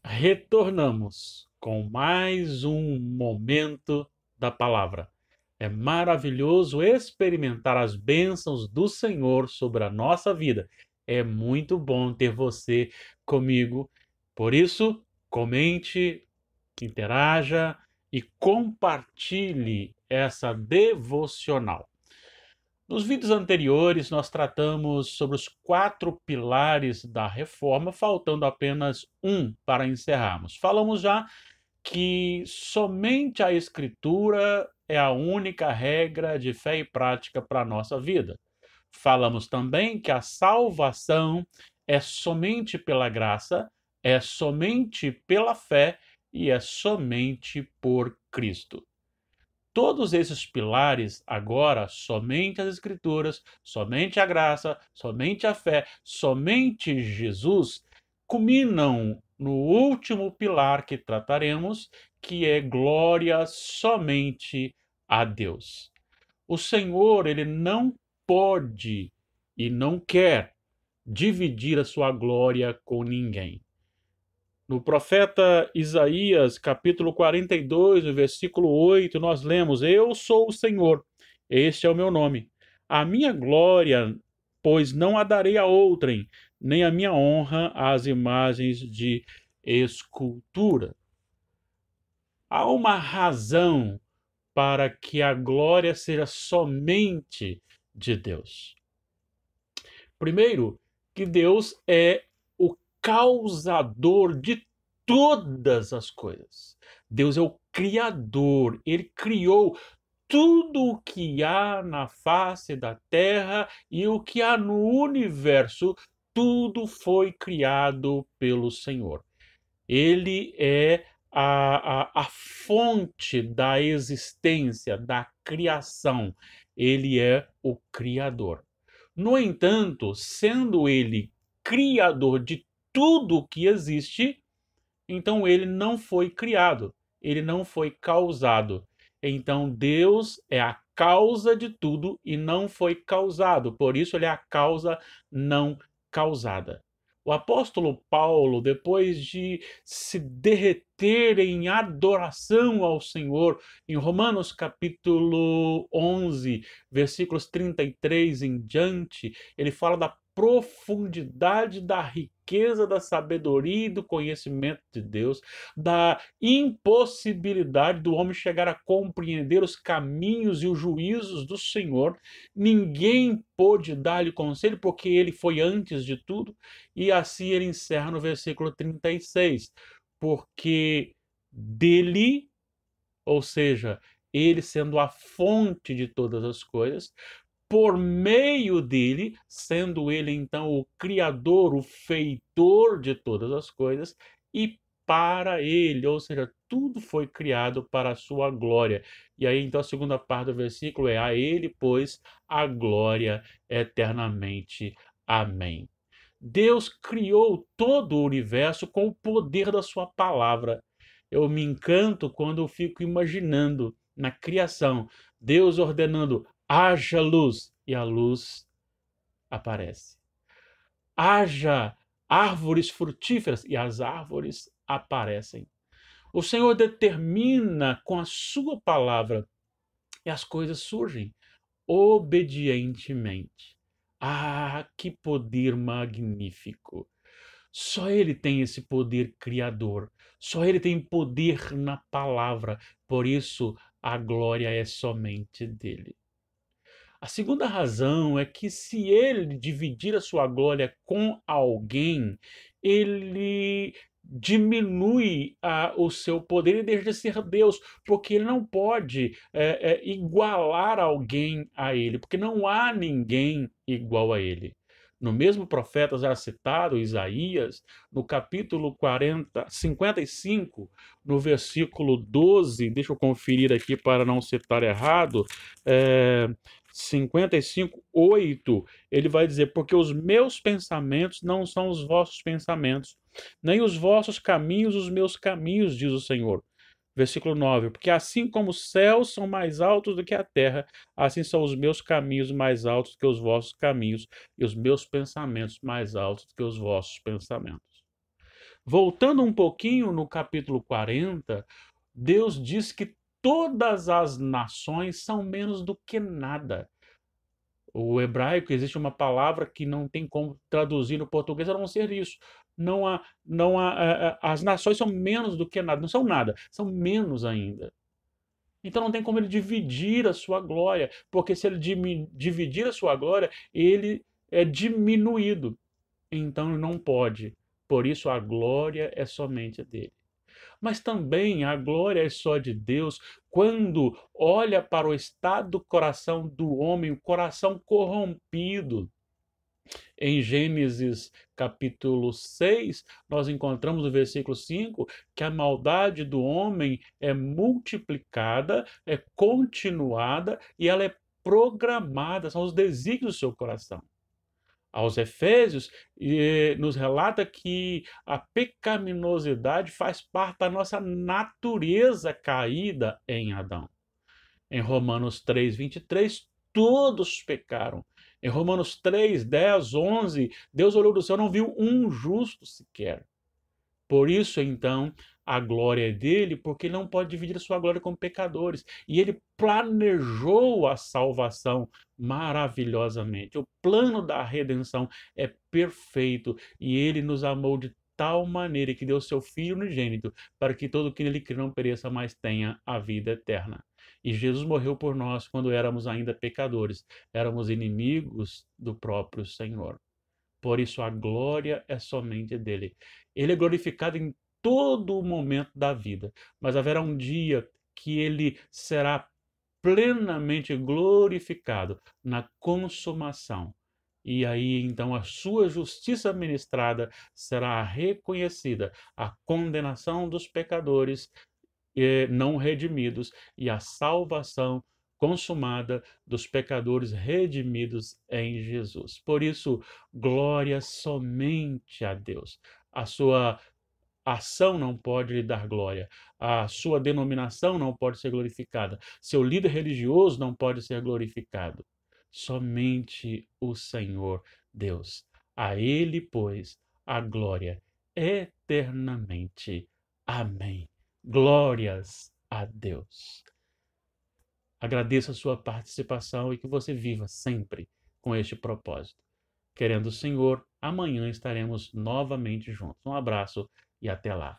Retornamos com mais um momento da palavra. É maravilhoso experimentar as bênçãos do Senhor sobre a nossa vida. É muito bom ter você comigo. Por isso, comente, interaja e compartilhe essa devocional. Nos vídeos anteriores, nós tratamos sobre os 4 pilares da reforma, faltando apenas um para encerrarmos. Falamos já que somente a Escritura é a única regra de fé e prática para a nossa vida. Falamos também que a salvação é somente pela graça, é somente pela fé e é somente por Cristo. Todos esses pilares, agora, somente as Escrituras, somente a graça, somente a fé, somente Jesus, culminam no último pilar que trataremos, que é glória somente a Deus. O Senhor, ele não pode e não quer dividir a sua glória com ninguém. No profeta Isaías, capítulo 42, no versículo 8, nós lemos: Eu sou o Senhor, este é o meu nome. A minha glória, pois não a darei a outrem, nem a minha honra às imagens de escultura. Há uma razão para que a glória seja somente de Deus. Primeiro, que Deus é o causador de todas as coisas. Deus é o Criador, ele criou tudo o que há na face da terra e o que há no universo, tudo foi criado pelo Senhor. Ele é a fonte da existência, da criação. Ele é o Criador. No entanto, sendo ele criador de tudo que existe, então ele não foi criado, ele não foi causado. Então Deus é a causa de tudo e não foi causado, por isso ele é a causa não causada. O apóstolo Paulo, depois de se derreter em adoração ao Senhor, em Romanos capítulo 11, versículos 33 em diante, ele fala da profundidade da riqueza da sabedoria e do conhecimento de Deus, da impossibilidade do homem chegar a compreender os caminhos e os juízos do Senhor. Ninguém pôde dar-lhe conselho, porque ele foi antes de tudo. E assim ele encerra no versículo 36, porque dele, ou seja, ele sendo a fonte de todas as coisas, por meio dele, sendo ele então o criador, o feitor de todas as coisas, e para ele, ou seja, tudo foi criado para a sua glória. E aí então a segunda parte do versículo é: a ele, pois, a glória eternamente. Amém. Deus criou todo o universo com o poder da sua palavra. Eu me encanto quando eu fico imaginando na criação, Deus ordenando: haja luz, e a luz aparece. Haja árvores frutíferas, e as árvores aparecem. O Senhor determina com a sua palavra e as coisas surgem obedientemente. Ah, que poder magnífico! Só Ele tem esse poder criador. Só Ele tem poder na palavra. Por isso, a glória é somente dele. A segunda razão é que, se ele dividir a sua glória com alguém, ele diminui o seu poder e deixa de ser Deus, porque ele não pode igualar alguém a ele, porque não há ninguém igual a ele. No mesmo profeta já citado, Isaías, no capítulo 55, no versículo 12, deixa eu conferir aqui para não citar errado, 55, 8, ele vai dizer: porque os meus pensamentos não são os vossos pensamentos, nem os vossos caminhos os meus caminhos, diz o Senhor. Versículo 9: porque assim como os céus são mais altos do que a terra, assim são os meus caminhos mais altos que os vossos caminhos, e os meus pensamentos mais altos que os vossos pensamentos. Voltando um pouquinho no capítulo 40, Deus diz que todas as nações são menos do que nada. O hebraico, existe uma palavra que não tem como traduzir no português a não ser isso. As nações são menos do que nada, não são nada, são menos ainda. Então não tem como ele dividir a sua glória, porque se ele dividir a sua glória, ele é diminuído. Então não pode. Por isso a glória é somente dele. Mas também a glória é só de Deus quando olha para o estado do coração do homem, o coração corrompido. Em Gênesis capítulo 6, nós encontramos no versículo 5 que a maldade do homem é multiplicada, é continuada e ela é programada, são os desígnios do seu coração. Aos Efésios, nos relata que a pecaminosidade faz parte da nossa natureza caída em Adão. Em Romanos 3, 23, todos pecaram. Em Romanos 3, 10, 11, Deus olhou do céu e não viu um justo sequer. Por isso, então, a glória é dele, porque ele não pode dividir a sua glória com pecadores. E ele planejou a salvação maravilhosamente. O plano da redenção é perfeito e ele nos amou de tal maneira que deu seu Filho unigênito para que todo que nele crê não pereça, mas tenha a vida eterna. E Jesus morreu por nós quando éramos ainda pecadores, éramos inimigos do próprio Senhor. Por isso a glória é somente dele. Ele é glorificado em todo o momento da vida, mas haverá um dia que ele será plenamente glorificado na consumação. E aí então a sua justiça ministrada será reconhecida, a condenação dos pecadores não redimidos e a salvação consumada dos pecadores redimidos em Jesus. Por isso, glória somente a Deus. A sua ação não pode lhe dar glória, a sua denominação não pode ser glorificada, seu líder religioso não pode ser glorificado. Somente o Senhor Deus. A Ele, pois, a glória eternamente. Amém. Glórias a Deus. Agradeço a sua participação e que você viva sempre com este propósito. Querendo o Senhor, amanhã estaremos novamente juntos. Um abraço e até lá.